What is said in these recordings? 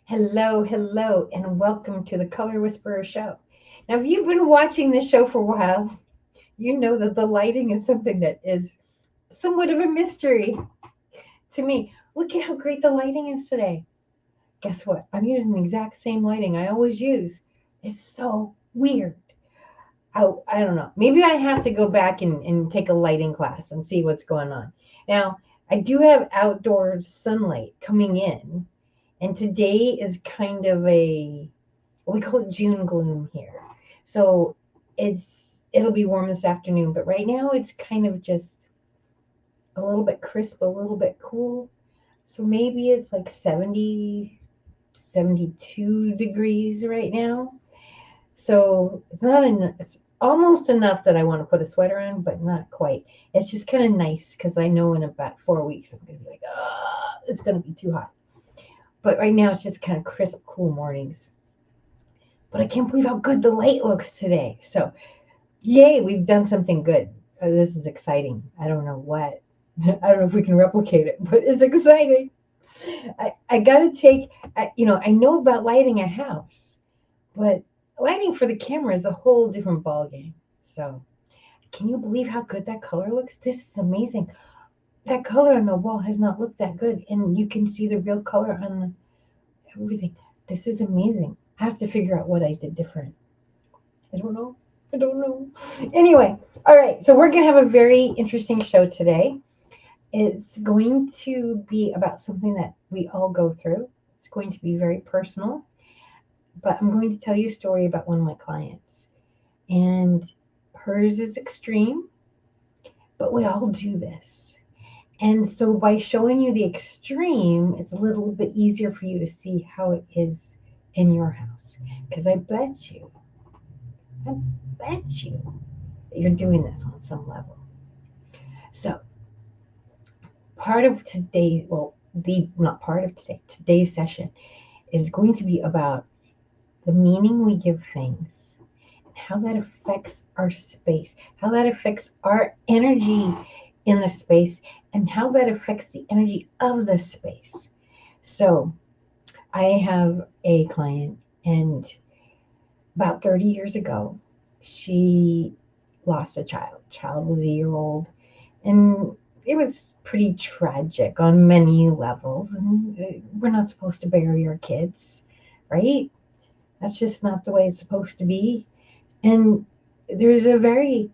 Hello, hello, and welcome to the Color Whisperer Show. Now, if you've been watching this show for a while, you know that the lighting is something that is somewhat of a mystery to me. Look at how great the lighting is today. Guess what? I'm using the exact same lighting I always use. It's so weird. I don't know. Maybe I have to go back and take a lighting class and see what's going on. Now, I do have outdoor sunlight coming in, and today is kind of we call it June gloom here. So it'll be warm this afternoon, but right now it's kind of just a little bit crisp, a little bit cool. So maybe it's like 70, 72 degrees right now. So it's not enough. It's almost enough that I want to put a sweater on, but not quite. It's just kind of nice because I know in about 4 weeks I'm going to be like, it's going to be too hot. But right now it's just kind of crisp, cool mornings. But I can't believe how good the light looks today. So yay, we've done something good. This is exciting. I don't know what. I don't know if we can replicate it, but it's exciting. I got to take, I know about lighting a house, but lighting for the camera is a whole different ballgame. So, can you believe how good that color looks? This is amazing. That color on the wall has not looked that good, and you can see the real color on everything. This is amazing. I have to figure out what I did different. I don't know. I don't know. Anyway, all right. So we're going to have a very interesting show today. It's going to be about something that we all go through. It's going to be very personal, but I'm going to tell you a story about one of my clients. And hers is extreme, but we all do this. And so by showing you the extreme, it's a little bit easier for you to see how it is in your house. Because I bet you that you're doing this on some level. So part of today, well, the not part of today's session is going to be about the meaning we give things and how that affects our space, how that affects our energy in the space, and how that affects the energy of the space. So, I have a client, and about 30 years ago, she lost a child. Child was a year old, and it was pretty tragic on many levels. And we're not supposed to bury our kids, right? That's just not the way it's supposed to be. And there's a very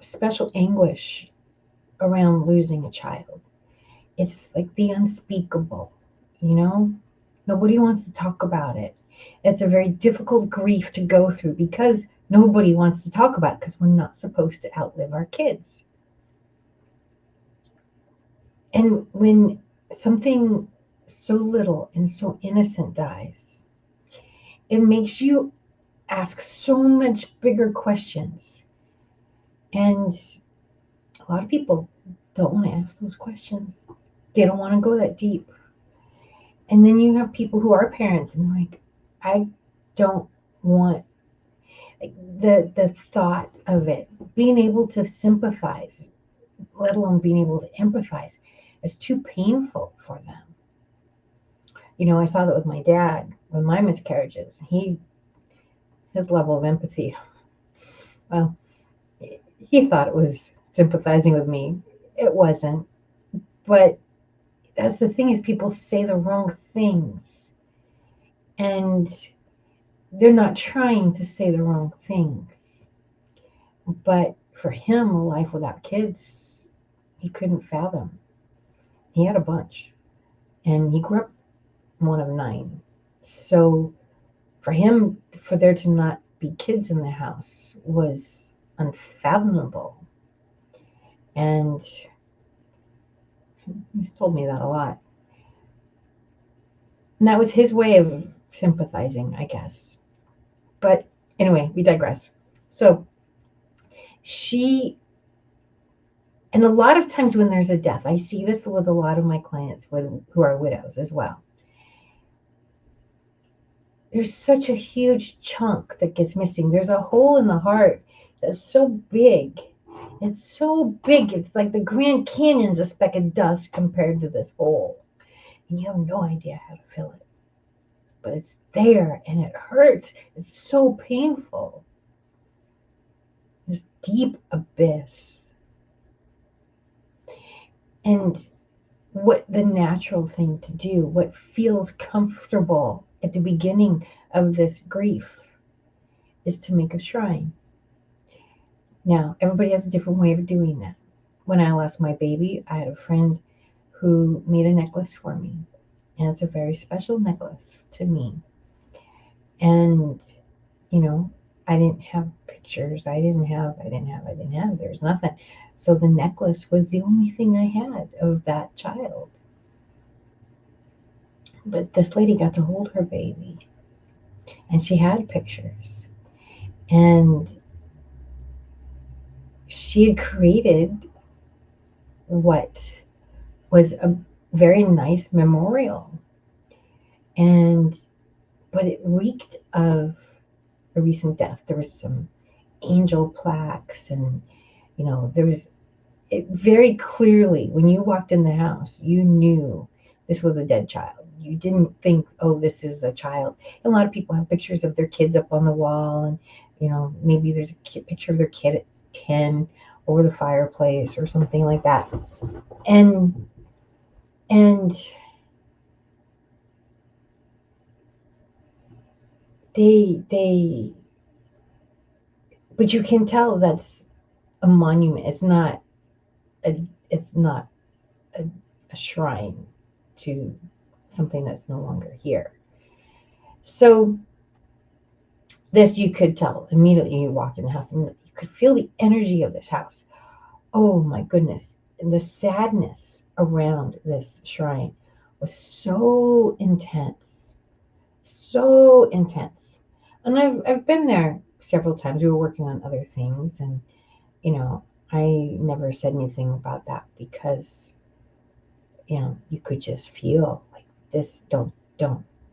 special anguish around losing a child. It's like the unspeakable, you know? Nobody wants to talk about it. It's a very difficult grief to go through because nobody wants to talk about it because we're not supposed to outlive our kids. And when something so little and so innocent dies, it makes you ask so much bigger questions. And a lot of people don't want to ask those questions. They don't want to go that deep. And then you have people who are parents and like, I don't want like, the thought of it, being able to sympathize, let alone being able to empathize, is too painful for them. I saw that with my dad with my miscarriages. His level of empathy, well, he thought it was sympathizing with me. It wasn't. But that's the thing, is people say the wrong things, and they're not trying to say the wrong things. But for him, a life without kids, he couldn't fathom. He had a bunch, and he grew up one of 9. So for him, for there to not be kids in the house was unfathomable. And he's told me that a lot. And that was his way of sympathizing, I guess. But anyway, we digress. So she, and a lot of times when there's a death, I see this with a lot of my clients who are widows as well. There's such a huge chunk that gets missing. There's a hole in the heart that's so big. It's so big. It's like the Grand Canyon's a speck of dust compared to this hole. and you have no idea how to feel it. But it's there and it hurts. It's so painful. This deep abyss. And what the natural thing to do, what feels comfortable at the beginning of this grief, is to make a shrine. Now, everybody has a different way of doing that. When I lost my baby, I had a friend who made a necklace for me. And it's a very special necklace to me. And, you know, I didn't have pictures. I didn't have. There's nothing. So the necklace was the only thing I had of that child. But this lady got to hold her baby. And she had pictures. And she had created what was a very nice memorial. And but it reeked of a recent death. There was some angel plaques, and there was it very clearly when you walked in the house, you knew this was a dead child. You didn't think, oh, this is a child. And a lot of people have pictures of their kids up on the wall, and maybe there's a picture of their kid at 10 over the fireplace or something like that. And they but you can tell that's a monument. It's not a shrine to something that's no longer here. So this you could tell immediately. You walked in the house and you could feel the energy of this house. Oh my goodness. And the sadness around this shrine was so intense. So intense. And I've been there several times. We were working on other things, and I never said anything about that because you could just feel like this. Don't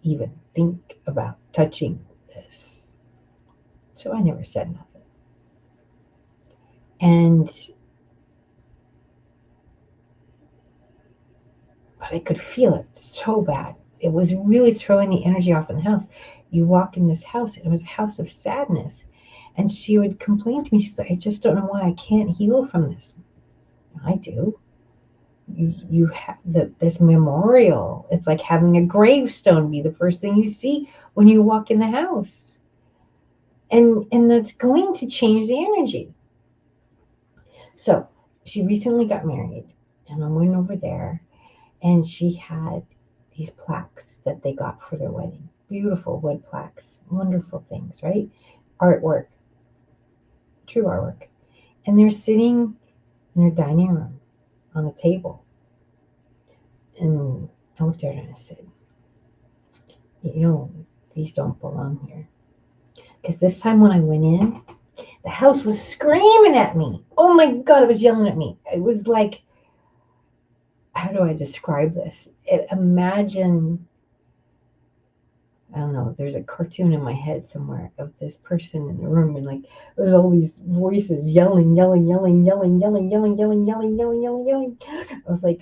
even think about touching this. So I never said nothing. But I could feel it so bad. It was really throwing the energy off in the house. You walk in this house, and it was a house of sadness. And she would complain to me. She's like, I just don't know why I can't heal from this. I do. You have this memorial. It's like having a gravestone be the first thing you see when you walk in the house. And that's going to change the energy. So she recently got married, and I went over there, and she had these plaques that they got for their wedding. Beautiful wood plaques, wonderful things, right? Artwork, true artwork. And they're sitting in her dining room on the table. And I looked at her and I said, these don't belong here. Because this time when I went in, the house was screaming at me. Oh my God, it was yelling at me. It was like, how do I describe this? Imagine, I don't know, there's a cartoon in my head somewhere of this person in the room, and like there's all these voices yelling. I was like,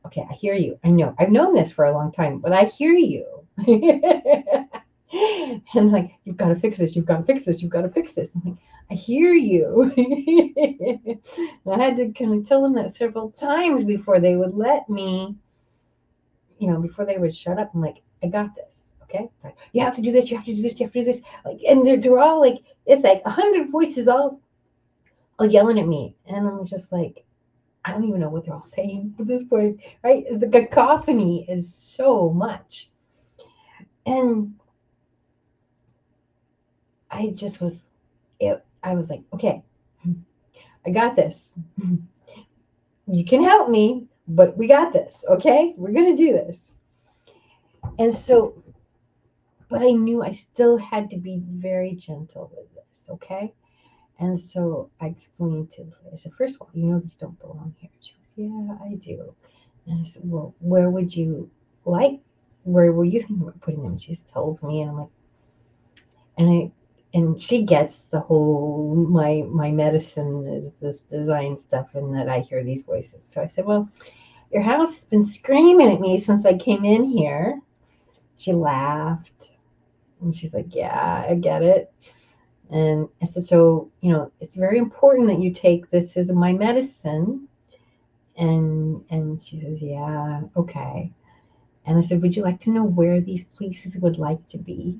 okay, I hear you. I know. I've known this for a long time, but I hear you. And like, you've got to fix this. You've got to fix this. You've got to fix this. I'm like, I hear you. And I had to kind of tell them that several times before they would let me, before they would shut up. I'm like, I got this. Okay. You have to do this. You have to do this. You have to do this. Like, and they're all like, it's like 100 voices all yelling at me. And I'm just like, I don't even know what they're all saying at this point, right? The cacophony is so much. And I just was, I was like, okay, I got this. You can help me, but we got this, okay? We're going to do this. And so, but I knew I still had to be very gentle with this, okay? And so I explained to her, I said, first of all, these don't belong here. She goes, yeah, I do. And I said, well, where were you thinking about putting them? She just told me, and I'm like, and she gets the whole, my medicine is this design stuff, and that I hear these voices. So I said, well, Your house has been screaming at me since I came in here. She laughed. And she's like, yeah, I get it. And I said, so, it's very important that you take this as my medicine. And she says, yeah, okay. And I said, would you like to know where these places would like to be?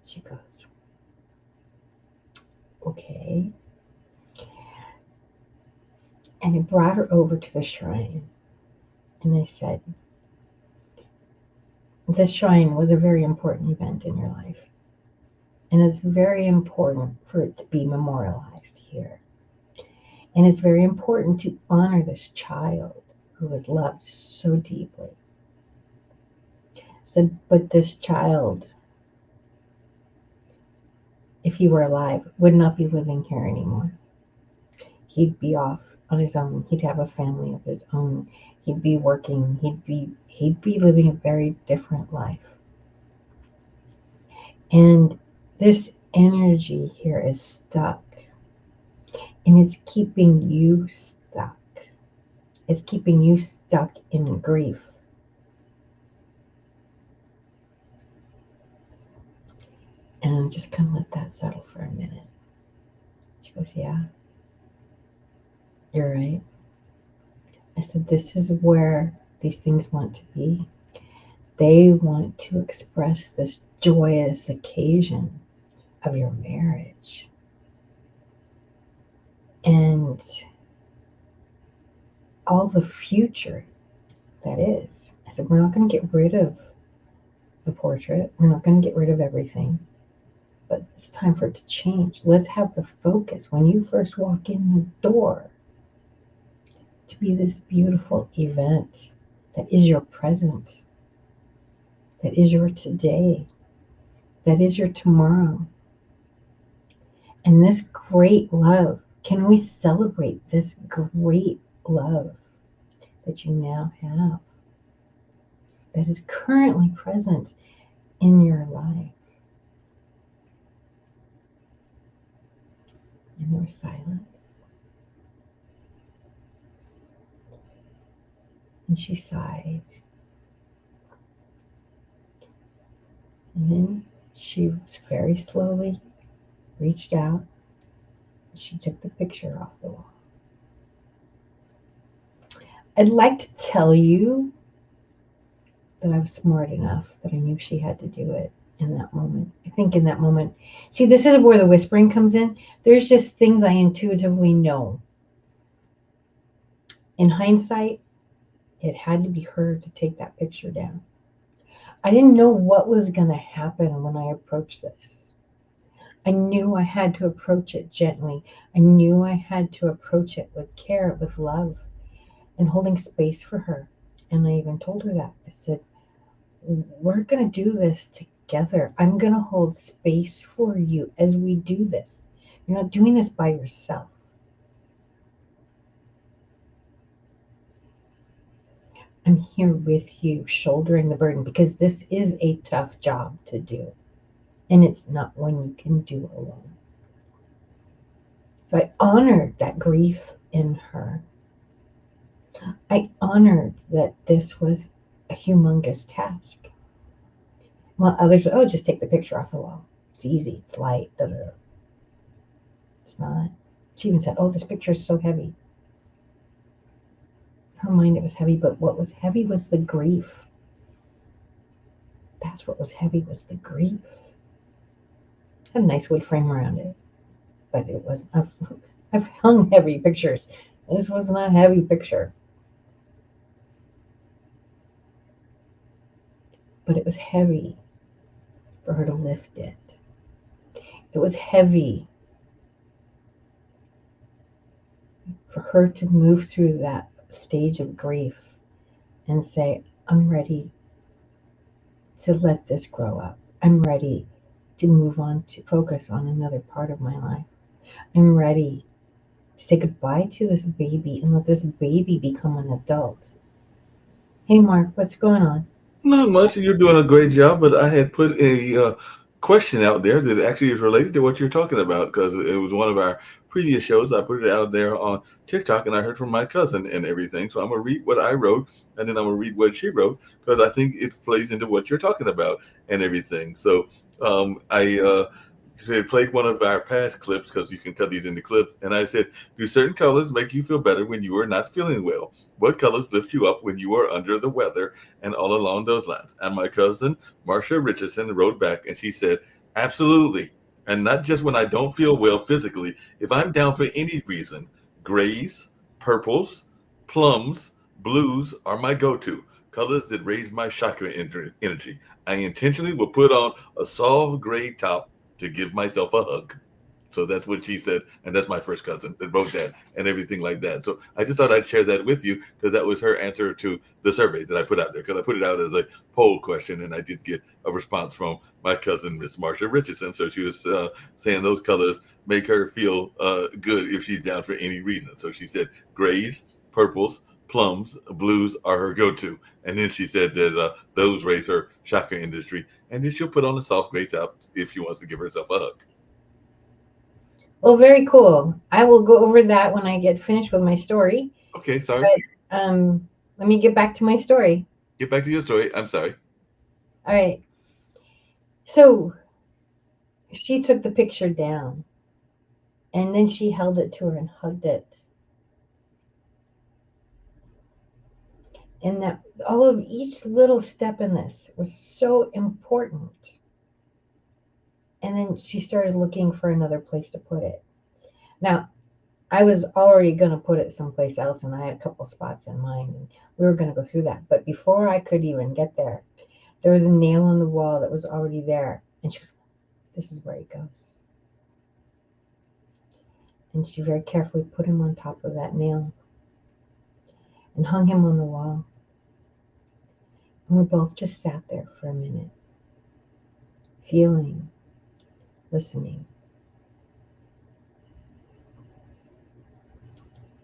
She goes, okay. And I brought her over to the shrine. And I said, this shrine was a very important event in your life. And it's very important for it to be memorialized here. And it's very important to honor this child who was loved so deeply. So, but this child, if he were alive, would not be living here anymore. He'd be off on his own. He'd have a family of his own. He'd be working. He'd be living a very different life. And this energy here is stuck. And it's keeping you stuck. It's keeping you stuck in grief. And just kind of let that settle for a minute. She goes, yeah, you're right. I said, this is where these things want to be. They want to express this joyous occasion of your marriage. And all the future that is. I said, we're not going to get rid of the portrait. We're not going to get rid of everything. But it's time for it to change. Let's have the focus when you first walk in the door to be this beautiful event that is your present, that is your today, that is your tomorrow. And this great love, can we celebrate this great love that you now have, that is currently present in your life? And there was silence. And she sighed. And then she very slowly reached out. And she took the picture off the wall. I'd like to tell you that I was smart enough that I knew she had to do it in that moment. I think in that moment, see, this is where the whispering comes in. There's just things I intuitively know. In hindsight, it had to be her to take that picture down. I didn't know what was going to happen when I approached this. I knew I had to approach it gently. I knew I had to approach it with care, with love, and holding space for her. And I even told her that. I said, we're going to do this together. I'm going to hold space for you as we do this. You're not doing this by yourself. I'm here with you, shouldering the burden, because this is a tough job to do. And it's not one you can do alone. So I honored that grief in her. I honored that this was a humongous task. While others, just take the picture off the wall. It's easy, it's light, da, da, da. It's not. She even said, this picture is so heavy. Her mind, it was heavy, but what was heavy was the grief. That's what was heavy, was the grief. Had a nice wood frame around it, but it was, I've hung heavy pictures. This was not a heavy picture. But it was heavy for her to lift it. It was heavy for her to move through that stage of grief and say, I'm ready to let this grow up. I'm ready to move on, to focus on another part of my life. I'm ready to say goodbye to this baby and let this baby become an adult. Hey, Mark, what's going on? Not much. You're doing a great job, but I had put a question out there that actually is related to what you're talking about because it was one of our previous shows, I put it out there on TikTok, and I heard from my cousin and everything. So I'm gonna read what I wrote, and then I'm gonna read what she wrote because I think it plays into what you're talking about and everything. So I played one of our past clips because you can cut these into clips, and I said, "Do certain colors make you feel better when you are not feeling well? What colors lift you up when you are under the weather?" And all along those lines. And my cousin Marcia Richardson wrote back, and she said, "Absolutely." And not just when I don't feel well physically. If I'm down for any reason, grays, purples, plums, blues are my go to colors that raise my chakra energy. I intentionally will put on a soft gray top to give myself a hug. So that's what she said, and that's my first cousin that wrote that and everything like that. So I just thought I'd share that with you because that was her answer to the survey that I put out there. Because I put it out as a poll question, and I did get a response from my cousin, Miss Marcia Richardson. So she was saying those colors make her feel good if she's down for any reason. So she said grays, purples, plums, blues are her go-to. And then she said that those raise her chakra industry, and then she'll put on a soft gray top if she wants to give herself a hug. Well, very cool. I will go over that when I get finished with my story. Okay, sorry. But let me get back to my story. Get back to your story. I'm sorry. All right. So she took the picture down, and then she held it to her and hugged it. And that all of each little step in this was so important. And then she started looking for another place to put it. Now, I was already going to put it someplace else, and I had a couple spots in mind, and we were going to go through that. But before I could even get there, there was a nail in the wall that was already there. And she was, this is where he goes. And she very carefully put him on top of that nail and hung him on the wall. And we both just sat there for a minute, feeling, listening.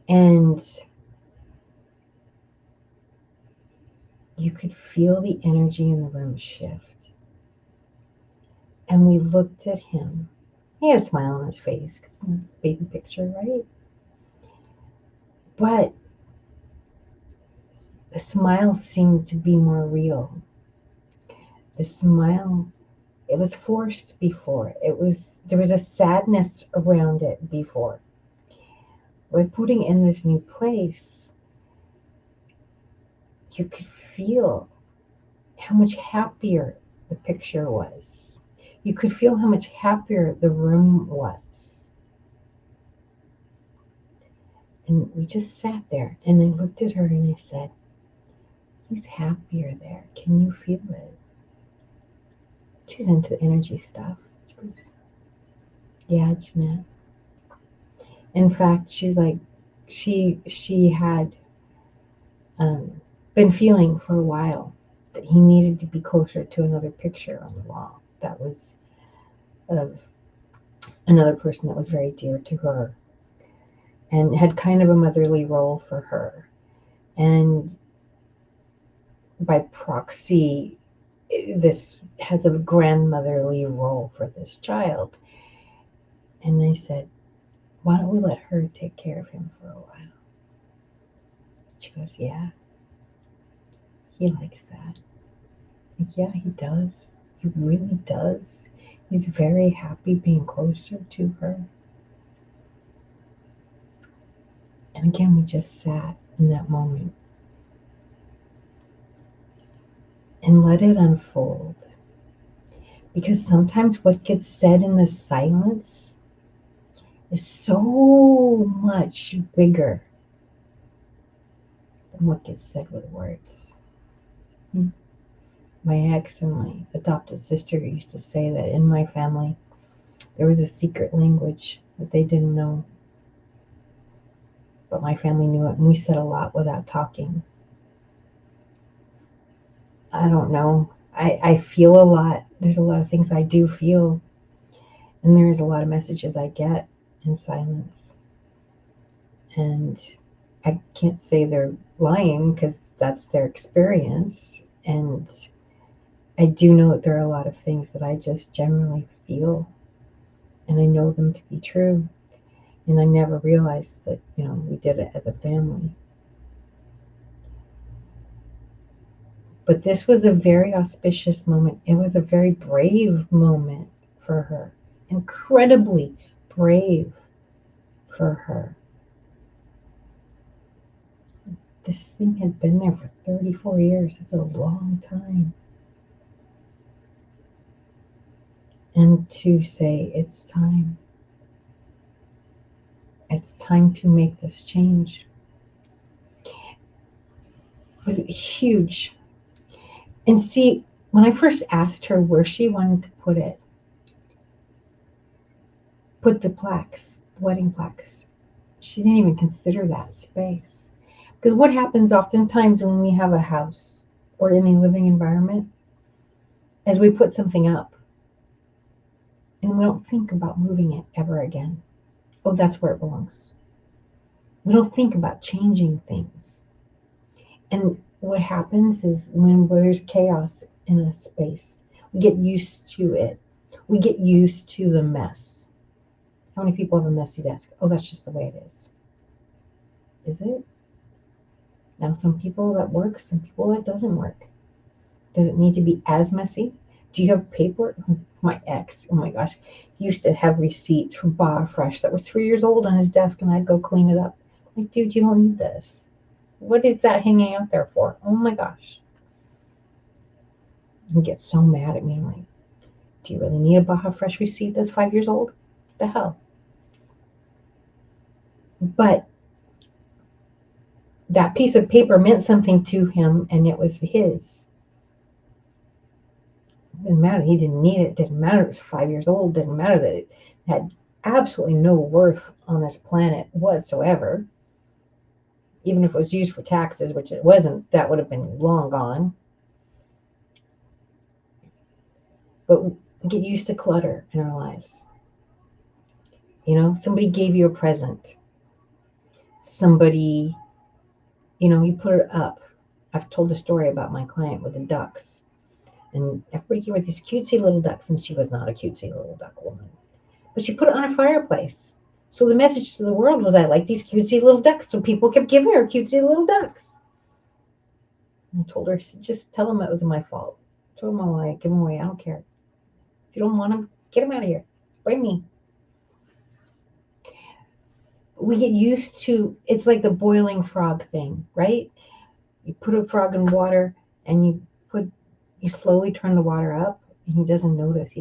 And you could feel the energy in the room shift. And we looked at him. He had a smile on his face because it's a baby picture, right? But the smile seemed to be more real. The smile, it was forced before. There was a sadness around it before. By putting in this new place, you could feel how much happier the picture was. You could feel how much happier the room was. And we just sat there, and I looked at her and I said, he's happier there. Can you feel it? She's into energy stuff. She goes, yeah, Jeanette. In fact, she's like, she had been feeling for a while that he needed to be closer to another picture on the wall that was of another person that was very dear to her and had kind of a motherly role for her. And by proxy, this has a grandmotherly role for this child. And I said, why don't we let her take care of him for a while? She goes, yeah, he likes that. Like, yeah, he does. He really does. He's very happy being closer to her. And again, we just sat in that moment and let it unfold. Because sometimes what gets said in the silence is so much bigger than what gets said with words. My ex and my adopted sister used to say that in my family, there was a secret language that they didn't know. But my family knew it, and we said a lot without talking. I don't know. I feel a lot. There's a lot of things I do feel. And there's a lot of messages I get in silence. And I can't say they're lying because that's their experience. And I do know that there are a lot of things that I just generally feel. And I know them to be true. And I never realized that, we did it as a family. But this was a very auspicious moment. It was a very brave moment for her. Incredibly brave for her. This thing had been there for 34 years. It's a long time. And to say, it's time. It's time to make this change. It was huge. And see, when I first asked her where she wanted to put the plaques, the wedding plaques, she didn't even consider that space. Because what happens oftentimes when we have a house or any living environment is we put something up and we don't think about moving it ever again. Oh, that's where it belongs. We don't think about changing things. And what happens is when there's chaos in a space, we get used to it. We get used to the mess. How many people have a messy desk? Oh, that's just the way it is. Is it? Now, some people that work, some people that doesn't work. Does it need to be as messy? Do you have paper? My ex, oh my gosh, used to have receipts from Baja Fresh that were 3 years old on his desk, and I'd go clean it up. Like, dude, you don't need this. What is that hanging out there for? Oh my gosh. And get so mad at me. I'm like, do you really need a Baja Fresh receipt that's 5 years old? What the hell? But that piece of paper meant something to him, and it was his. It didn't matter. He didn't need it. It didn't matter. It was 5 years old. It didn't matter that it had absolutely no worth on this planet whatsoever. Even if it was used for taxes, which it wasn't, that would have been long gone. But we get used to clutter in our lives. Somebody gave you a present. Somebody, you put it up. I've told a story about my client with the ducks. And everybody gave her these cutesy little ducks, and she was not a cutesy little duck woman. But she put it on a fireplace. So the message to the world was, I like these cutesy little ducks. So people kept giving her cutesy little ducks. And I told her, just tell them it was my fault. Throw them away, give them away. I don't care. If you don't want them, get them out of here. Blame me. We get used to, it's like the boiling frog thing, right? You put a frog in water and you slowly turn the water up, and he doesn't notice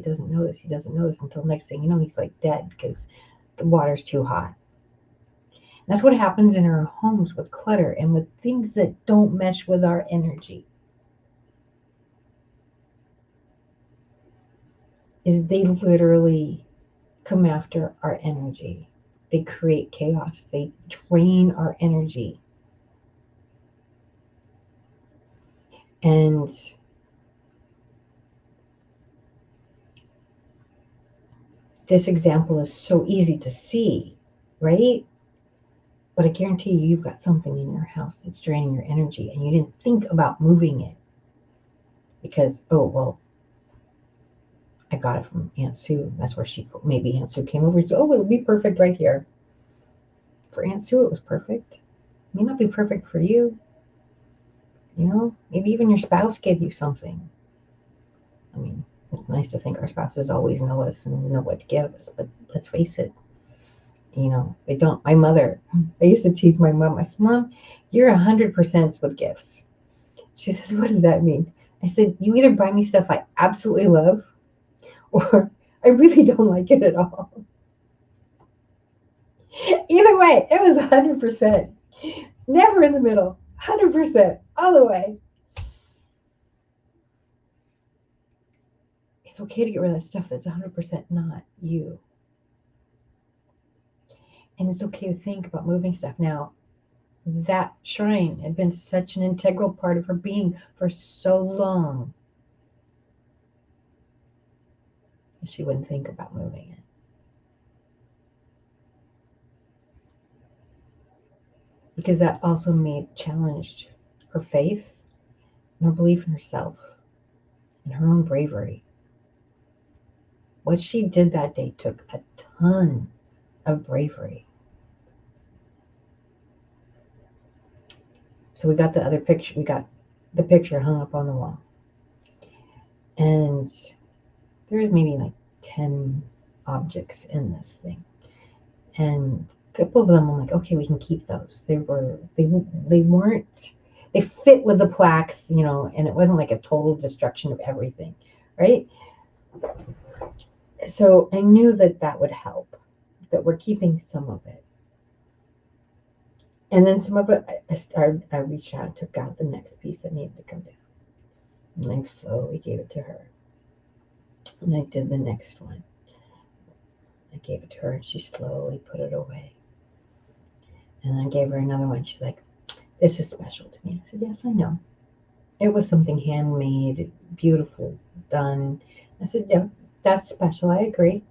until next thing you know, he's like dead because the water's too hot. And that's what happens in our homes with clutter and with things that don't mesh with our energy. Is they literally come after our energy. They create chaos. They drain our energy. And this example is so easy to see, right? But I guarantee you've got something in your house that's draining your energy, and you didn't think about moving it because, oh, well, I got it from Aunt Sue. That's where maybe Aunt Sue came over and said, oh, it'll be perfect right here. For Aunt Sue, it was perfect. It may not be perfect for you. Maybe even your spouse gave you something. I mean, it's nice to think our spouses always know us and know what to give us, but let's face it, they don't. My mother, I used to tease my mom. I said, Mom, you're 100% with gifts. She says, what does that mean? I said, you either buy me stuff I absolutely love, or I really don't like it at all. Either way, it was 100%. Never in the middle. 100%. All the way. It's okay to get rid of that stuff that's 100% not you. And it's okay to think about moving stuff. Now, that shrine had been such an integral part of her being for so long. She wouldn't think about moving it. Because that also challenged her faith and her belief in herself and her own bravery. What she did that day took a ton of bravery. So we got the other picture. We got the picture hung up on the wall. And there was maybe like 10 objects in this thing. And a couple of them, I'm like, okay, we can keep those. They weren't, they fit with the plaques, and it wasn't like a total destruction of everything, right? So I knew that would help, that we're keeping some of it. And then some of it, I reached out and took out the next piece that needed to come down. And I slowly gave it to her. And I did the next one. I gave it to her and she slowly put it away. And I gave her another one. She's like, this is special to me. I said, yes, I know. It was something handmade, beautiful, done. I said, yeah, that's special. I agree.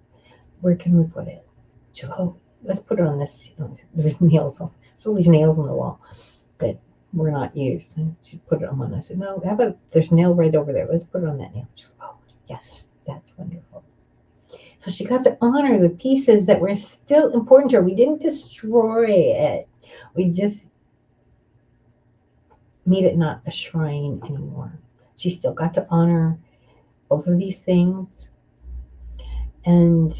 Where can we put it? She said, oh, let's put it on this. There's nails. There's all these nails on the wall that were not used. And she put it on one. I said, no, how about there's a nail right over there. Let's put it on that nail. She said, oh, yes, that's wonderful. So she got to honor the pieces that were still important to her. We didn't destroy it. We just made it not a shrine anymore. She still got to honor both of these things. And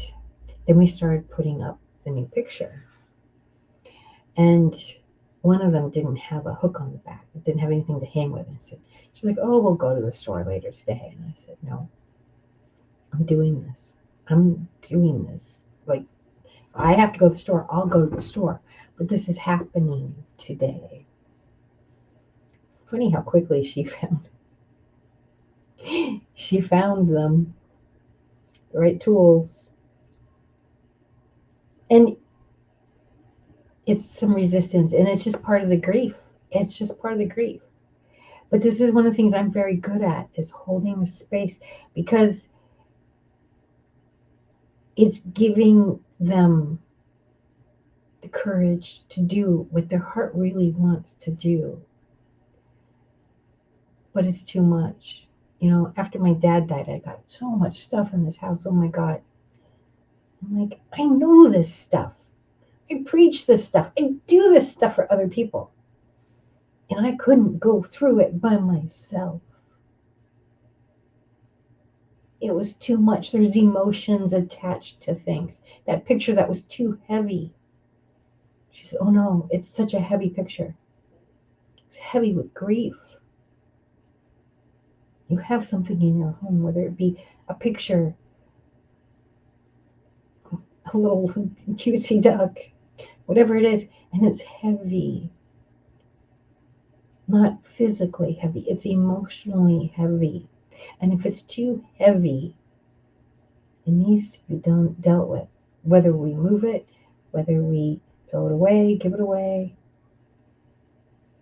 then we started putting up the new picture. And one of them didn't have a hook on the back. It didn't have anything to hang with. And she's like, oh, we'll go to the store later today. And I said, no, I'm doing this. Like, I have to go to the store. I'll go to the store. But this is happening today. Funny how quickly she found them, the right tools. And it's some resistance, and it's just part of the grief. It's just part of the grief. But this is one of the things I'm very good at, is holding the space, because it's giving them the courage to do what their heart really wants to do. But it's too much. After my dad died, I got so much stuff in this house. Oh my God. I'm like, I know this stuff. I preach this stuff. I do this stuff for other people. And I couldn't go through it by myself. It was too much. There's emotions attached to things. That picture that was too heavy. She said, oh no, it's such a heavy picture. It's heavy with grief. You have something in your home, whether it be a picture, a little cutesy duck, whatever it is, and it's heavy. Not physically heavy, it's emotionally heavy. And if it's too heavy, it needs to be dealt with. Whether we move it, whether we throw it away, give it away.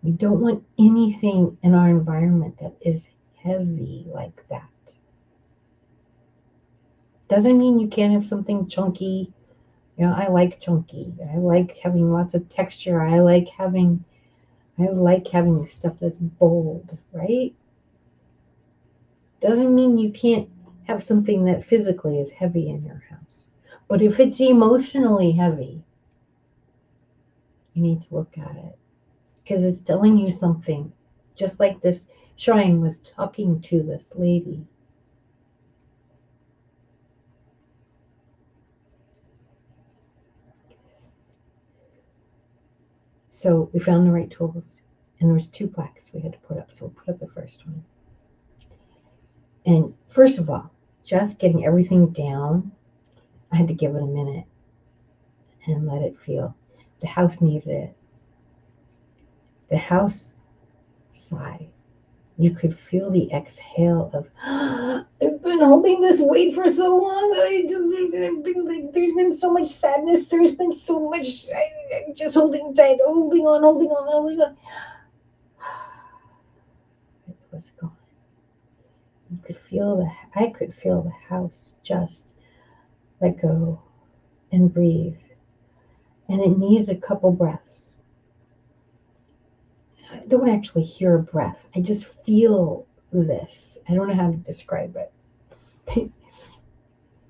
We don't want anything in our environment that is heavy like that. Doesn't mean you can't have something chunky. I like chunky. I like having lots of texture. I like having stuff that's bold, right? Doesn't mean you can't have something that physically is heavy in your house. But if it's emotionally heavy, you need to look at it, because it's telling you something. Just like this shrine was talking to this lady. So we found the right tools, and there was 2 plaques we had to put up. So we'll put up the first one. And first of all, just getting everything down, I had to give it a minute and let it feel. The house needed it. The house sigh. You could feel the exhale of, I've been holding this weight for so long. There's been so much sadness. There's been so much, I'm just holding tight, holding on. It was gone. You could feel I could feel the house just let go and breathe. And it needed a couple breaths. I don't actually hear a breath. I just feel this. I don't know how to describe it.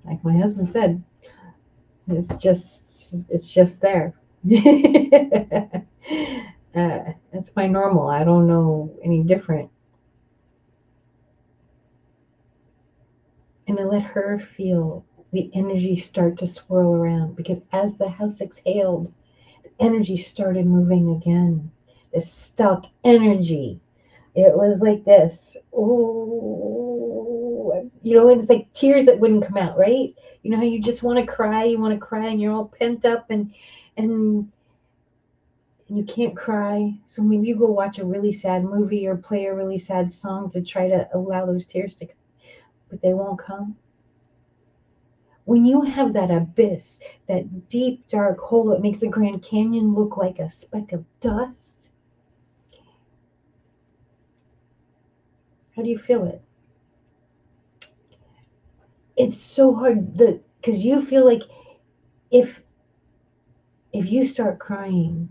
Like my husband said, it's just there. That's That's my normal. I don't know any different. And I let her feel the energy start to swirl around, because as the house exhaled, the energy started moving again. This stuck energy. It was like this. Oh, and it's like tears that wouldn't come out, right? You know how you just want to cry, and you're all pent up, and you can't cry. So maybe you go watch a really sad movie or play a really sad song to try to allow those tears to come, but they won't come. When you have that abyss, that deep, dark hole that makes the Grand Canyon look like a speck of dust, how do you feel it? It's so hard because you feel like if you start crying,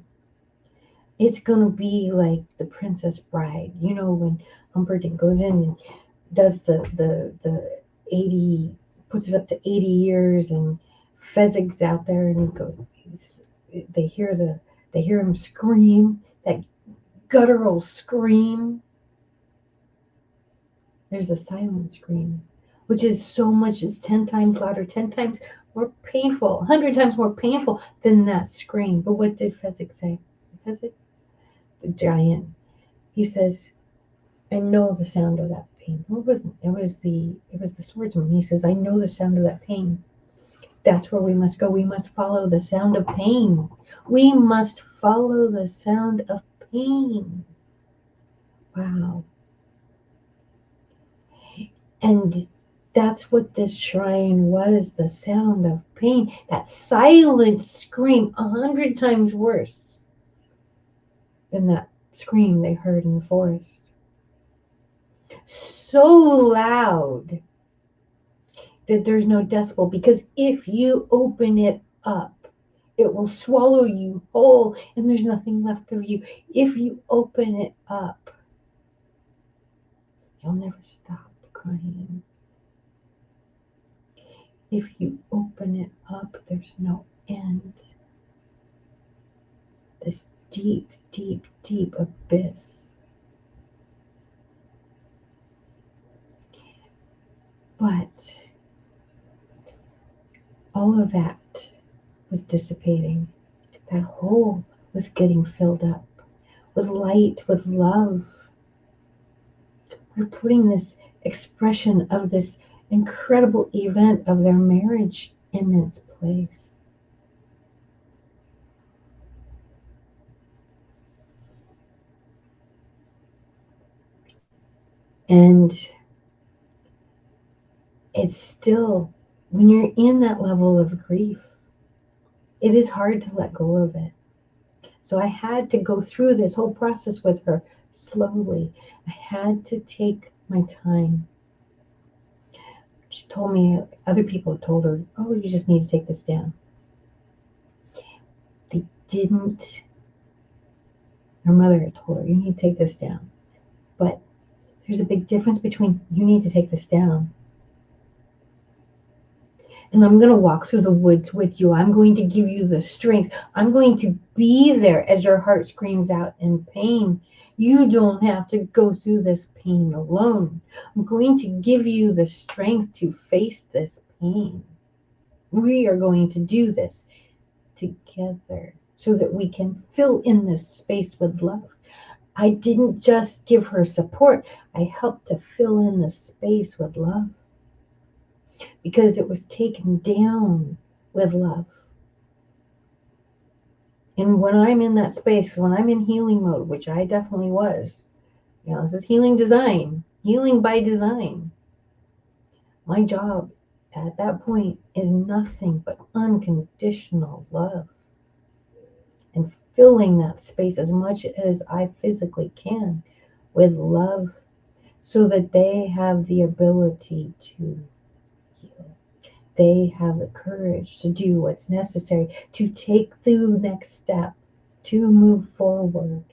it's gonna be like the Princess Bride. When Humperdinck goes in and does the 80, puts it up to 80 years, and Fezzig's out there, and he goes, they hear him scream, that guttural scream. There's a silent scream, which is so much, it's 10 times louder, 10 times more painful, 100 times more painful than that scream. But what did Fezzik say? Fezzik, the giant, he says, I know the sound of that pain. Well, it wasn't. It was the swordsman. He says, I know the sound of that pain. That's where we must go. We must follow the sound of pain. We must follow the sound of pain. Wow. And that's what this shrine was, the sound of pain. That silent scream, 100 times worse than that scream they heard in the forest. So loud that there's no decibel, because if you open it up, it will swallow you whole, and there's nothing left of you. If you open it up, you'll never stop crying. If you open it up, there's no end. This deep, deep, deep abyss. But all of that was dissipating. That hole was getting filled up with light, with love. We're putting this expression of this incredible event of their marriage in its place. And it's still, when you're in that level of grief, it is hard to let go of it. So I had to go through this whole process with her slowly. I had to take my time. She told me, other people told her, oh, you just need to take this down. They didn't. Her mother had told her, you need to take this down. But there's a big difference between you need to take this down and I'm going to walk through the woods with you. I'm going to give you the strength. I'm going to be there as your heart screams out in pain. You don't have to go through this pain alone. I'm going to give you the strength to face this pain. We are going to do this together so that we can fill in this space with love. I didn't just give her support. I helped to fill in the space with love, because it was taken down with love. And when I'm in that space, when I'm in healing mode, which I definitely was, this is healing design, healing by design. My job at that point is nothing but unconditional love and filling that space as much as I physically can with love, so that they have the ability to heal. They have the courage to do what's necessary to take the next step, to move forward.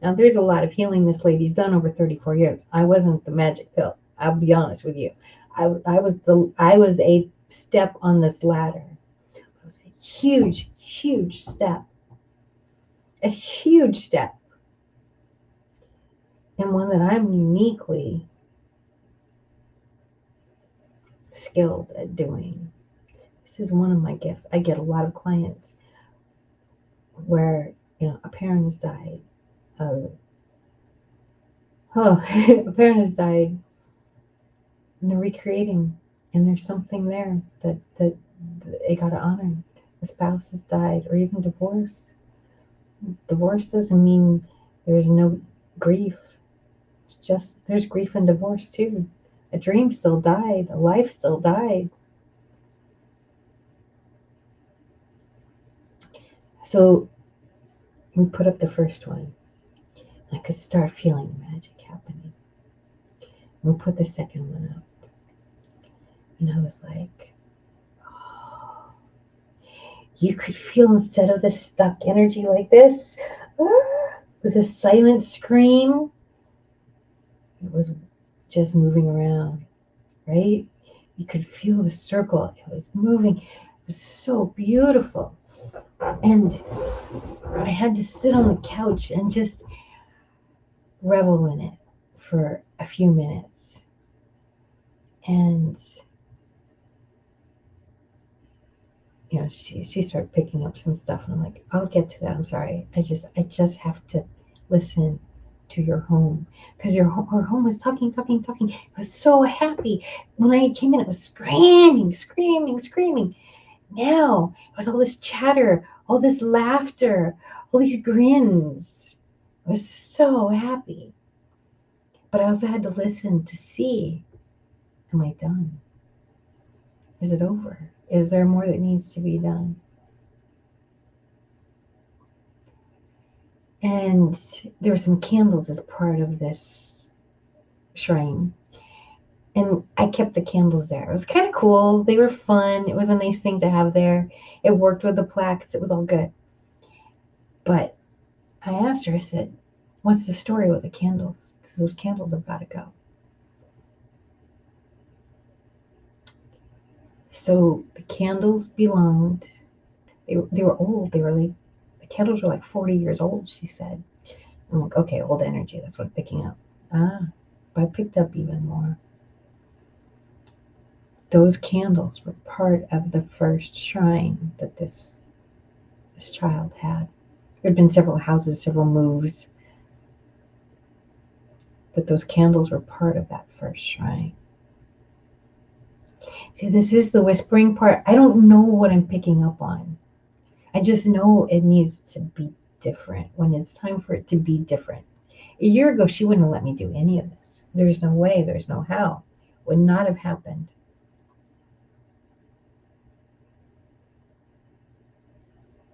Now, there's a lot of healing this lady's done over 34 years. I wasn't the magic pill. I'll be honest with you. I was a step on this ladder. It was a huge, huge step. A huge step, and one that I'm uniquely skilled at doing. This is one of my gifts. I get a lot of clients where, a parent has died. A parent has died, and they're recreating, and there's something there that they got to honor. The spouse has died, or even divorce. Divorce doesn't mean there's no grief. It's just there's grief in divorce too. A dream still died. A life still died. So we put up the first one. I could start feeling magic happening. We put the second one up. And I was like, oh, you could feel, instead of the stuck energy like this, with a silent scream, it was just moving around, right? You could feel the circle. It was moving. It was so beautiful. And I had to sit on the couch and just revel in it for a few minutes. And she started picking up some stuff, and I'm like, I'll get to that. I'm sorry. I just have to listen to your home, because her home was talking. It was so happy. When I came in, it was screaming. Now it was all this chatter, all this laughter, all these grins. I was so happy. But I also had to listen to see, am I done? Is it over? Is there more that needs to be done? And there were some candles as part of this shrine. And I kept the candles there. It was kind of cool. They were fun. It was a nice thing to have there. It worked with the plaques. It was all good. But I asked her, I said, what's the story with the candles? Because those candles have got to go. So the candles belonged, they were old. The candles were like 40 years old, she said. I'm like, okay, old energy. That's what I'm picking up. But I picked up even more. Those candles were part of the first shrine that this child had. There had been several houses, several moves, but those candles were part of that first shrine. See, this is the whispering part. I don't know what I'm picking up on. I just know it needs to be different when it's time for it to be different. A year ago, she wouldn't have let me do any of this. There's no way, there's no how. Would not have happened.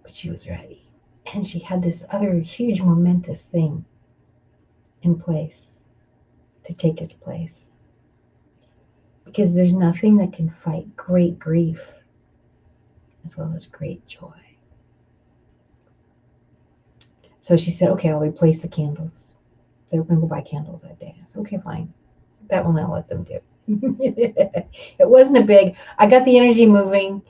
But she was ready. And she had this other huge momentous thing in place to take its place. Because there's nothing that can fight great grief as well as great joy. So she said, okay, I'll replace the candles. They were going to go buy candles that day. I said, okay, fine. That one I'll let them do. It wasn't a big, I got the energy moving.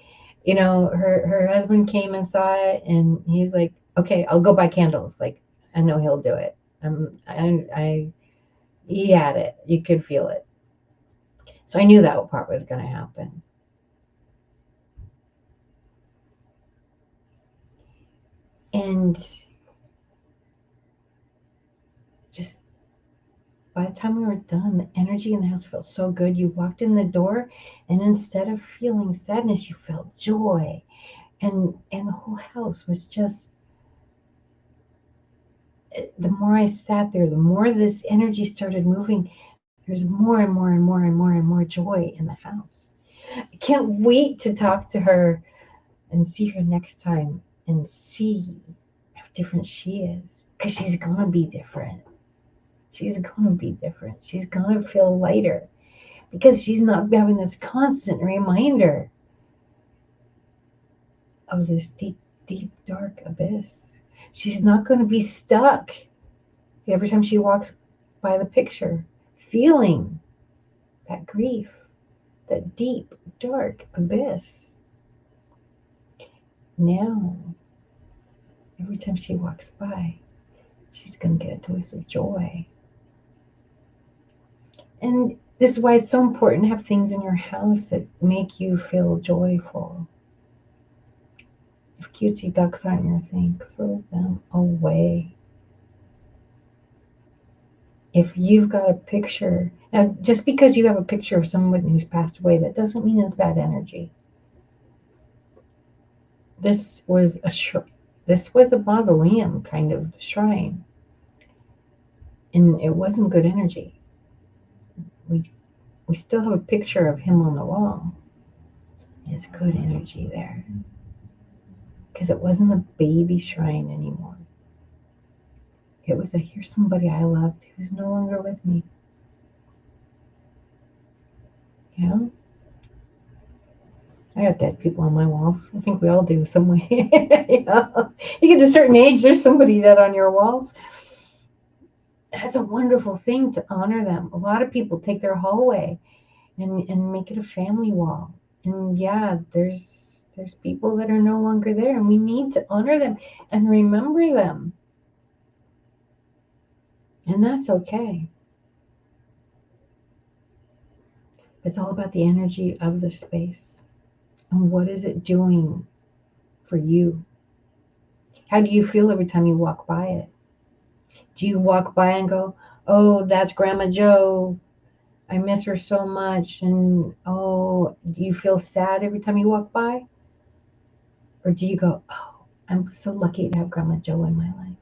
Her husband came and saw it, and he's like, okay, I'll go buy candles. Like, I know he'll do it. He had it. You could feel it. So I knew that part was going to happen. And just by the time we were done, the energy in the house felt so good. You walked in the door, and instead of feeling sadness, you felt joy. And the whole house was just, the more I sat there, the more this energy started moving. There's more and more joy in the house. I can't wait to talk to her and see her next time and see how different she is. Because she's going to be different. She's going to be different. She's going to feel lighter. Because she's not having this constant reminder of this deep, dark abyss. She's not going to be stuck every time she walks by the picture, feeling that grief, that deep, dark abyss. Now, every time she walks by, she's going to get a dose of joy. And this is why it's so important to have things in your house that make you feel joyful. If cutesy ducks aren't your thing, throw them away. If you've got a picture, now just because you have a picture of someone who's passed away, that doesn't mean it's bad energy. This was a mausoleum kind of shrine, and it wasn't good energy. We still have a picture of him on the wall. It's good energy there, because it wasn't a baby shrine anymore. It was here's somebody I loved who's no longer with me. You know? I got dead people on my walls. I think we all do some way. You get to a certain age, there's somebody dead on your walls. That's a wonderful thing to honor them. A lot of people take their hallway and make it a family wall. And yeah, there's people that are no longer there, and we need to honor them and remember them. And that's okay. It's all about the energy of the space. And what is it doing for you? How do you feel every time you walk by it? Do you walk by and go, oh, that's Grandma Jo. I miss her so much. And oh, do you feel sad every time you walk by? Or do you go, oh, I'm so lucky to have Grandma Jo in my life?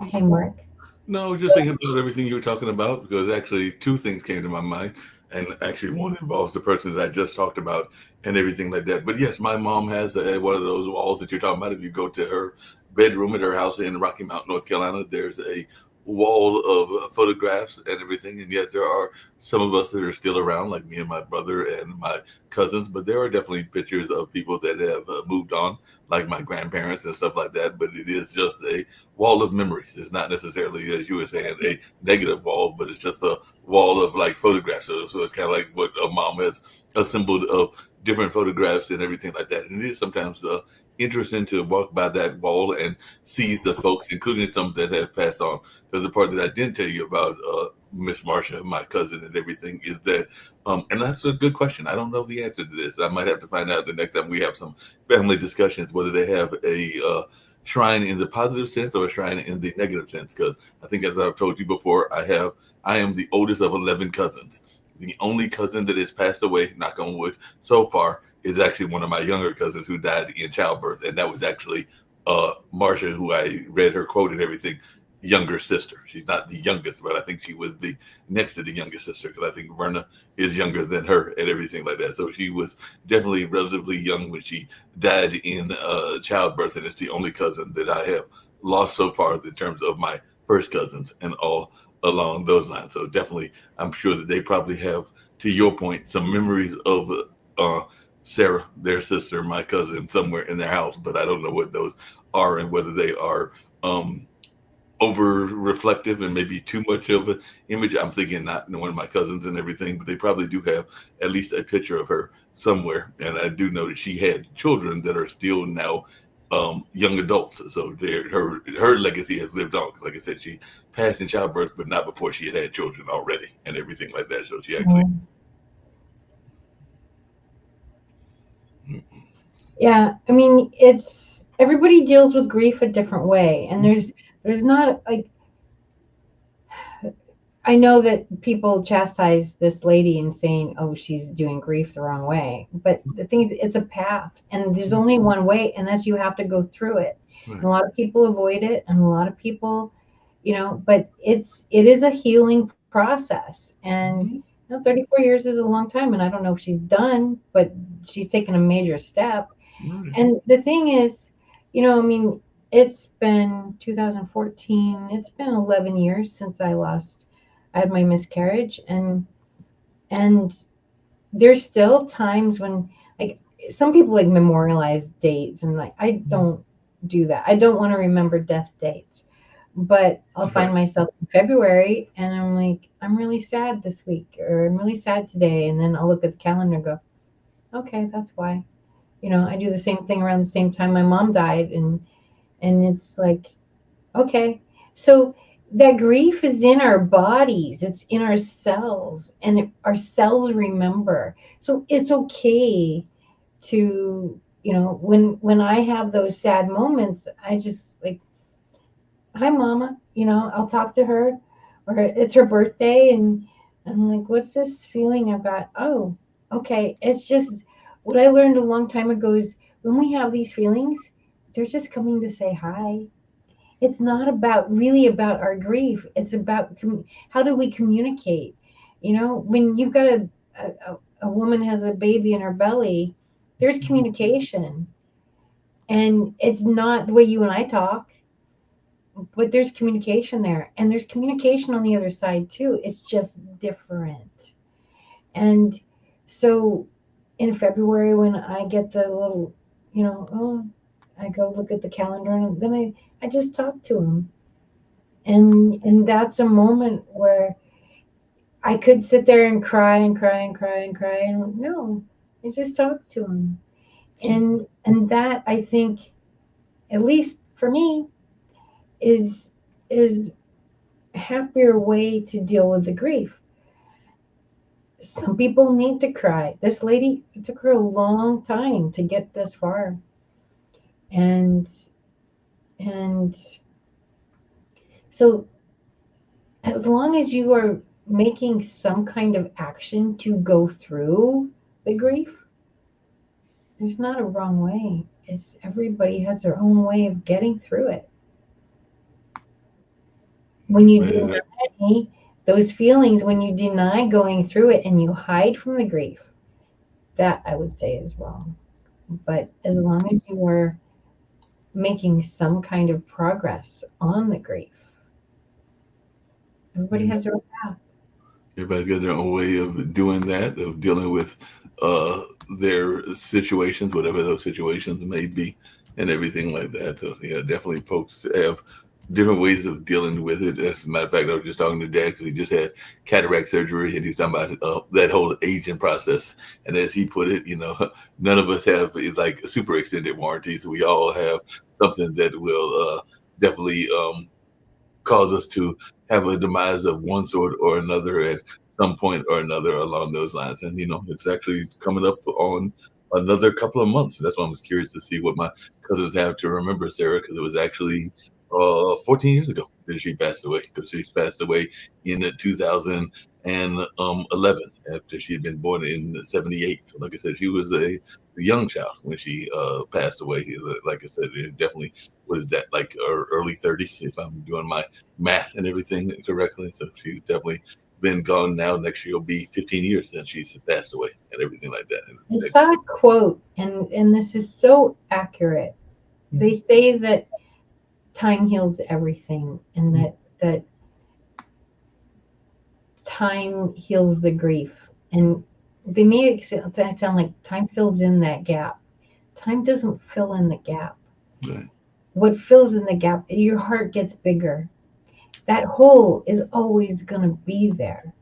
Hey, Mark. No, just thinking about everything you were talking about, because actually two things came to my mind. And actually one involves the person that I just talked about and everything like that. But yes, my mom has one of those walls that you're talking about. If you go to her bedroom at her house in Rocky Mount, North Carolina, there's a wall of photographs and everything. And yes, there are some of us that are still around, like me and my brother and my cousins, but there are definitely pictures of people that have moved on, like my grandparents and stuff like that. But it is just a wall of memories. It's not necessarily, as you were saying, a negative wall, but it's just a wall of like photographs. So it's kind of like what a mom has assembled of different photographs and everything like that. And it is sometimes interesting to walk by that wall and see the folks, including some that have passed on. Because the part that I didn't tell you about Miss Marsha, my cousin, and everything is that, and that's a good question. I don't know the answer to this. I might have to find out the next time we have some family discussions whether they have a shrine in the positive sense or a shrine in the negative sense. Because I think, as I've told you before, I am the oldest of 11 cousins. The only cousin that has passed away, knock on wood, so far is actually one of my younger cousins who died in childbirth. And that was actually Marsha, who I read her quote and everything, younger sister. She's not the youngest, but I think she was the next to the youngest sister, because I think Verna is younger than her and everything like that. So she was definitely relatively young when she died in childbirth. And it's the only cousin that I have lost so far in terms of my first cousins and all along those lines. So definitely, I'm sure that they probably have, to your point, some memories of Sarah, their sister, my cousin, somewhere in their house, but I don't know what those are and whether they are over reflective and maybe too much of an image. I'm thinking not knowing my cousins and everything, but they probably do have at least a picture of her somewhere. And I do know that she had children that are still now young adults. So her legacy has lived on. Because like I said, she passed in childbirth, but not before she had children already and everything like that. So she actually. Yeah, I mean, it's everybody deals with grief a different way, and there's not like, I know that people chastise this lady and saying, oh, she's doing grief the wrong way, but the thing is, it's a path, and there's only one way, and that's you have to go through it. Right. And a lot of people avoid it, and a lot of people, but it is a healing process, and 34 years is a long time, and I don't know if she's done, but she's taken a major step. Mm-hmm. And the thing is, I mean, it's been 2014. It's been 11 years since I had my miscarriage, and there's still times when, like, some people like memorialize dates, and like, I don't do that. I don't want to remember death dates, but I'll find myself in February and I'm like, I'm really sad this week, or I'm really sad today. And then I'll look at the calendar and go, okay, that's why. I do the same thing around the same time my mom died, and it's like, okay, so that grief is in our bodies, it's in our cells, and our cells remember. So it's okay to, when I have those sad moments, I just like, hi mama, I'll talk to her, or it's her birthday, and I'm like, what's this feeling I've got? Oh, okay. It's just what I learned a long time ago is when we have these feelings, they're just coming to say hi. It's not really about our grief. It's about how do we communicate. When you've got a woman has a baby in her belly, there's communication, and it's not the way you and I talk, but there's communication there, and there's communication on the other side too. It's just different. And so in February, when I get the little, oh, I go look at the calendar, and then I just talk to him. And that's a moment where I could sit there and cry and cry and cry and cry, and no, I just talk to him. And that, I think, at least for me, is a happier way to deal with the grief. Some people need to cry. This lady, it took her a long time to get this far. And so as long as you are making some kind of action to go through the grief, there's not a wrong way. It's everybody has their own way of getting through it. When you deny those feelings, when you deny going through it and you hide from the grief, that I would say is wrong. But as long as you are making some kind of progress on the grief, everybody has their own path. Everybody's got their own way of doing that, of dealing with their situations, whatever those situations may be, and everything like that. So yeah, definitely folks have different ways of dealing with it. As a matter of fact, I was just talking to Dad because he just had cataract surgery, and he was talking about that whole aging process. And as he put it, none of us have like super extended warranties. We all have something that will definitely cause us to have a demise of one sort or another at some point or another along those lines. And it's actually coming up on another couple of months. That's why I was curious to see what my cousins have to remember Sarah, because it was actually 14 years ago that she passed away. Because she passed away in 2011 after she had been born in '78. So like I said, she was a young child when she passed away. Like I said, it definitely, what is that, like early 30s, if I'm doing my math and everything correctly. So she's definitely been gone now. Next year will be 15 years since she's passed away and everything like that. I saw a quote, and this is so accurate. They say that time heals everything, and that time heals the grief. And they made it sound like time fills in that gap. Time doesn't fill in the gap. Right. What fills in the gap, your heart gets bigger. That hole is always going to be there.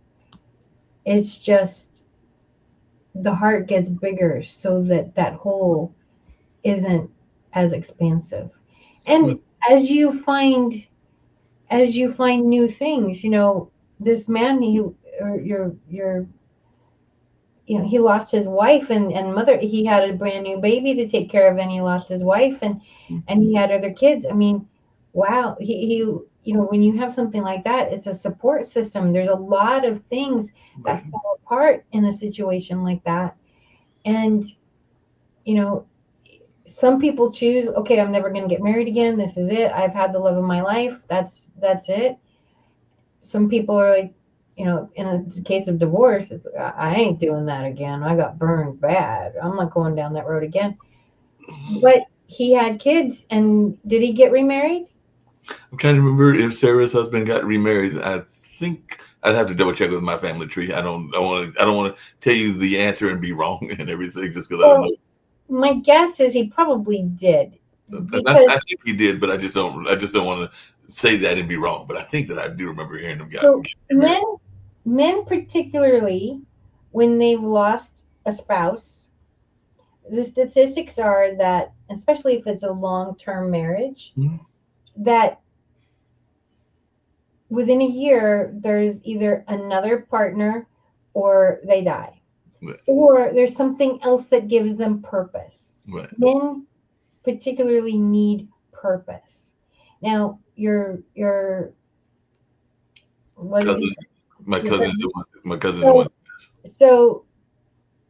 It's just the heart gets bigger so that hole isn't as expansive. And as you find new things, this man, he lost his wife and mother. He had a brand new baby to take care of, and he lost his wife, and he had other kids. I mean, wow. He when you have something like that, it's a support system. There's a lot of things that fall apart in a situation like that. And, some people choose, okay, I'm never going to get married again. This is it. I've had the love of my life. That's it. Some people are like, in a case of divorce, it's, I ain't doing that again. I got burned bad. I'm not going down that road again. But he had kids, and did he get remarried? I'm trying to remember if Sarah's husband got remarried. I think I'd have to double check with my family tree. I don't want to tell you the answer and be wrong and everything just because I don't know. My guess is he probably did. I think he did, but I just don't want to say that and be wrong. But I think that I do remember hearing him get men particularly, when they've lost a spouse, the statistics are that, especially if it's a long-term marriage, Mhm. that within a year there's either another partner or they die, Right. or there's something else that gives them purpose. Right. Men particularly need purpose. Now, your what is Cousin, he? my Your cousin's the cousin. one. My cousin's the one. So so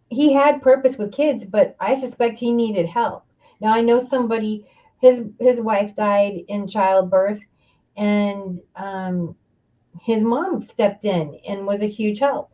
he had purpose with kids, but I suspect he needed help. Now I know somebody, his wife died in childbirth, and his mom stepped in and was a huge help.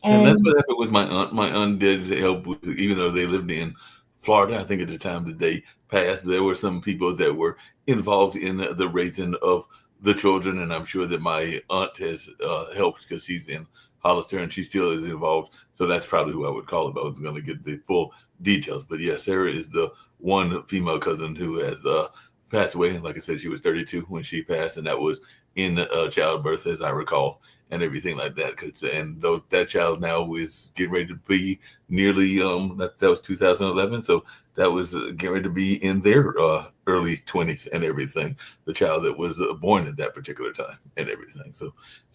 And that's And what happened with my aunt. My aunt did help with, even though they lived in Florida. I think at the time that they passed, there were some people that were involved in the raising of the children, and I'm sure that my aunt has helped because she's in Hollister and she still is involved. So that's probably who I would call if I was going to get the full details. But yeah, Sarah is the one female cousin who has passed away. And like I said, she was 32 when she passed, and that was in childbirth, as I recall, and everything like that. And though that child now is getting ready to be nearly that was 2011, so that was getting ready to be in their early 20s and everything. The child that was born at that particular time and everything.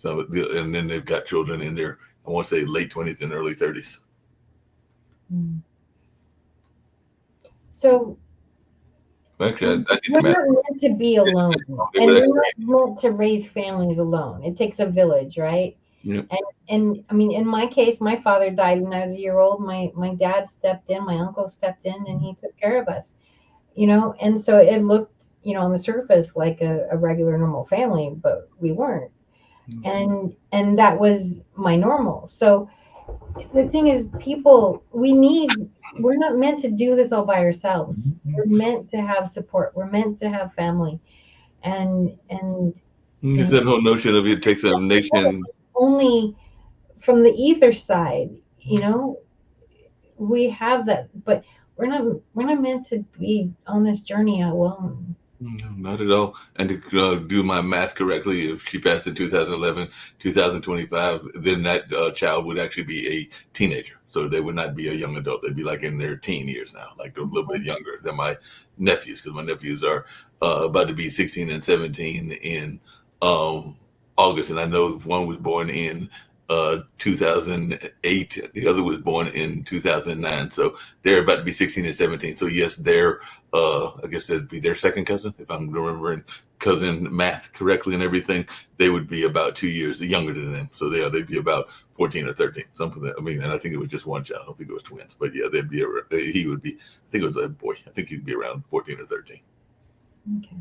And then they've got children in their, I want to say, late 20s and early 30s. so Actually, I did the we're math. not meant to be alone, They and were we're actually, not meant to raise families alone. It takes a village, right? you know, And I mean, in my case, my father died when I was a year old. My dad stepped in, my uncle stepped in, and he took care of us. And so it looked, on the surface like a regular normal family, but we weren't. And that was my normal. So the thing is, people, we're not meant to do this all by ourselves. We're meant to have support. We're meant to have family. And it's that whole notion of it takes a nation. only from the ether side, we have that, but we're not meant to be on this journey alone. No, not at all. And to do my math correctly, if she passed in 2011, 2025, then that child would actually be a teenager. So they would not be a young adult. They'd be like in their teen years now, like a little bit younger than my nephews, because my nephews are about to be 16 and 17 in um, August. And I know one was born in 2008, the other was born in 2009. So they're about to be 16 and 17. So, yes, they're I guess that'd be their second cousin, if I'm remembering cousin math correctly and everything. They would be about 2 years younger than them, so they'd be about 14 or 13, something. That I mean, and I think it was just one child. I don't think it was twins, but yeah, they'd be. He would be. I think it was a boy. I think he'd be around 14 or 13. Okay.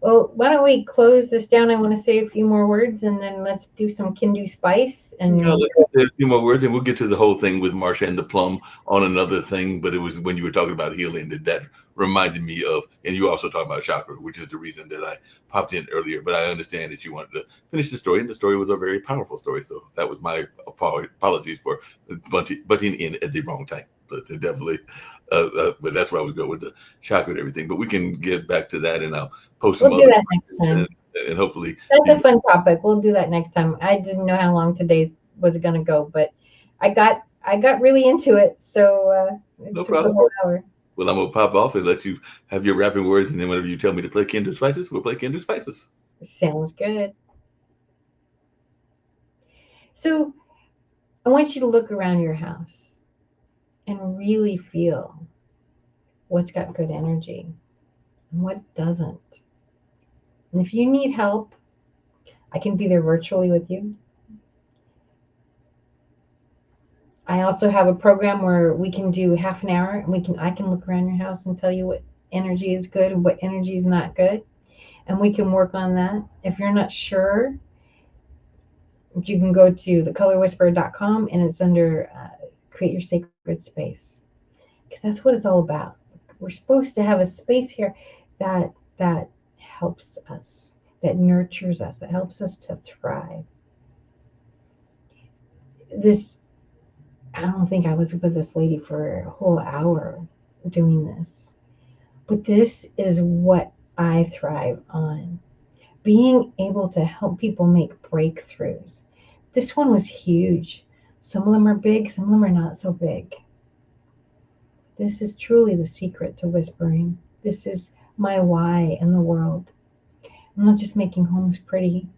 Well, why don't we close this down? I want to say a few more words, and then let's do some Kindu spice. Yeah, And let's just say a few more words, and we'll get to the whole thing with Marsha and the plum on another thing. But it was when you were talking about healing that reminded me of, and you also talking about chakra, which is the reason that I popped in earlier. But I understand that you wanted to finish the story, and the story was a very powerful story. So that was my apologies for butting in at the wrong time. But definitely, but that's where I was going with the chakra and everything. But we can get back to that, and I'll post some we'll do other, that next time. and hopefully, That's a fun topic. We'll do that next time. I didn't know how long today's was going to go, but I got really into it, so it no took the problem. whole hour. Well, I'm gonna pop off and let you have your rapping words, and then whenever you tell me to play Kindred Spices, we'll play Kindred Spices. Sounds good. So I want you to look around your house and really feel what's got good energy and what doesn't. And if you need help, I can be there virtually with you. I also have a program where we can do half an hour and I can look around your house and tell you what energy is good and what energy is not good. And we can work on that. If you're not sure, you can go to thecolorwhisperer.com and it's under create your sacred space. Because that's what it's all about. We're supposed to have a space here that helps us, that nurtures us, that helps us to thrive. This I don't think I was with this lady for a whole hour doing this. But this is what I thrive on. Being able to help people make breakthroughs. This one was huge. Some of them are big, some of them are not so big. This is truly the secret to whispering. This is my why in the world. I'm not just making homes pretty.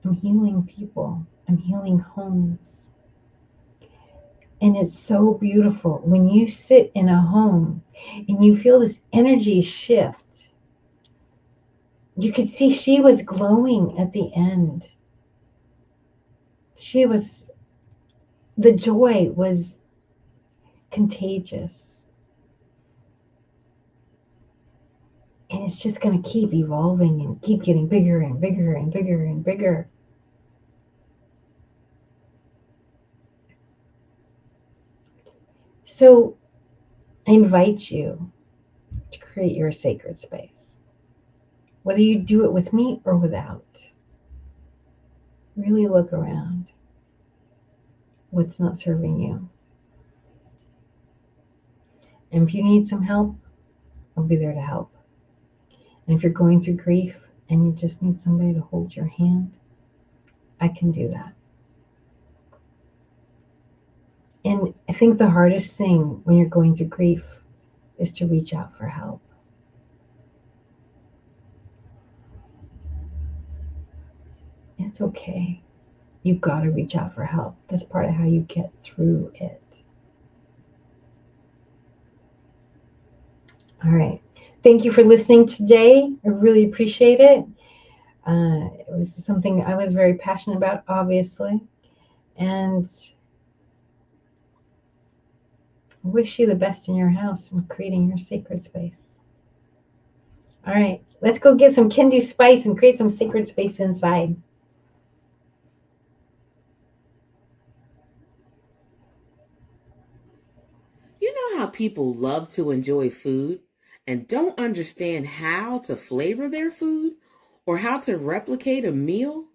I'm healing people. I'm healing homes. And it's so beautiful when you sit in a home and you feel this energy shift. You could see she was glowing at the end. The joy was contagious. And it's just going to keep evolving and keep getting bigger and bigger and bigger and bigger. So I invite you to create your sacred space. Whether you do it with me or without, really look around. What's not serving you? And if you need some help, I'll be there to help. And if you're going through grief and you just need somebody to hold your hand, I can do that. And I think the hardest thing when you're going through grief is to reach out for help. It's okay. You've got to reach out for help. That's part of how you get through it. All right. Thank you for listening today. I really appreciate it. It was something I was very passionate about, obviously. And I wish you the best in your house and creating your sacred space. All right. Let's go get some Kendu spice and create some sacred space inside. You know how people love to enjoy food and don't understand how to flavor their food or how to replicate a meal?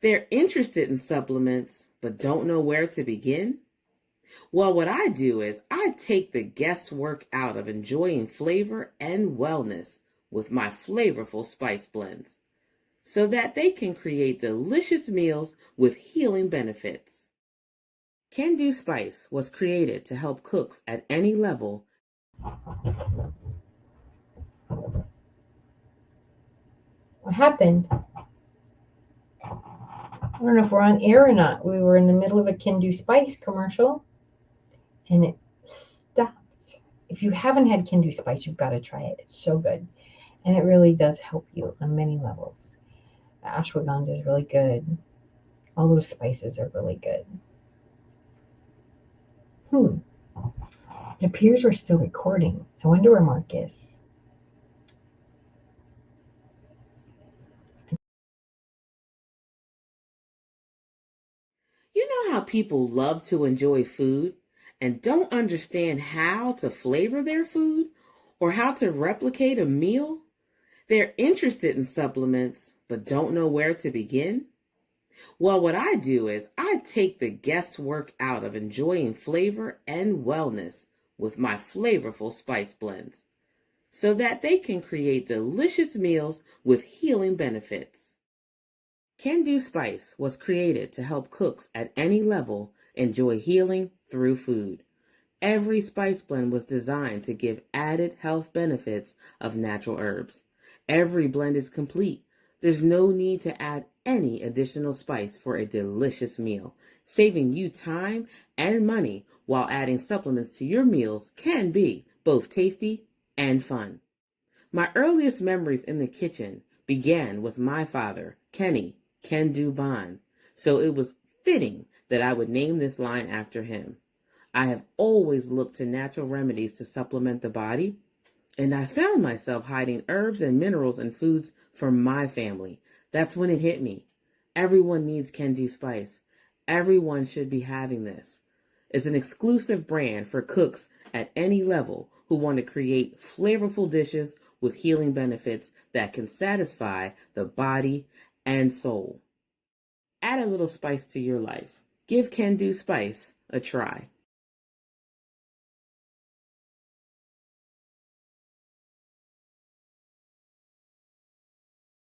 They're interested in supplements but don't know where to begin? Well, what I do is I take the guesswork out of enjoying flavor and wellness with my flavorful spice blends so that they can create delicious meals with healing benefits. Kendu Spice was created to help cooks at any level. What happened? I don't know if we're on air or not. We were in the middle of a Kendu Spice commercial and it stopped. If you haven't had Kendu Spice, you've got to try it. It's so good. And it really does help you on many levels. The ashwagandha is really good. All those spices are really good. It appears we're still recording. I wonder where Mark is. You know how people love to enjoy food and don't understand how to flavor their food or how to replicate a meal? They're interested in supplements but don't know where to begin? Well, what I do is I take the guesswork out of enjoying flavor and wellness with my flavorful spice blends so that they can create delicious meals with healing benefits. Kendu Spice was created to help cooks at any level enjoy healing through food. Every spice blend was designed to give added health benefits of natural herbs. Every blend is complete. There's no need to add any additional spice for a delicious meal. Saving you time and money while adding supplements to your meals can be both tasty and fun. My earliest memories in the kitchen began with my father, Kenny Kendu Bond, so it was fitting that I would name this line after him. I have always looked to natural remedies to supplement the body, and I found myself hiding herbs and minerals in foods for my family. That's when it hit me. Everyone needs Kendu Spice. Everyone should be having this. It's an exclusive brand for cooks at any level who want to create flavorful dishes with healing benefits that can satisfy the body and soul. Add a little spice to your life. Give Kendu Spice a try.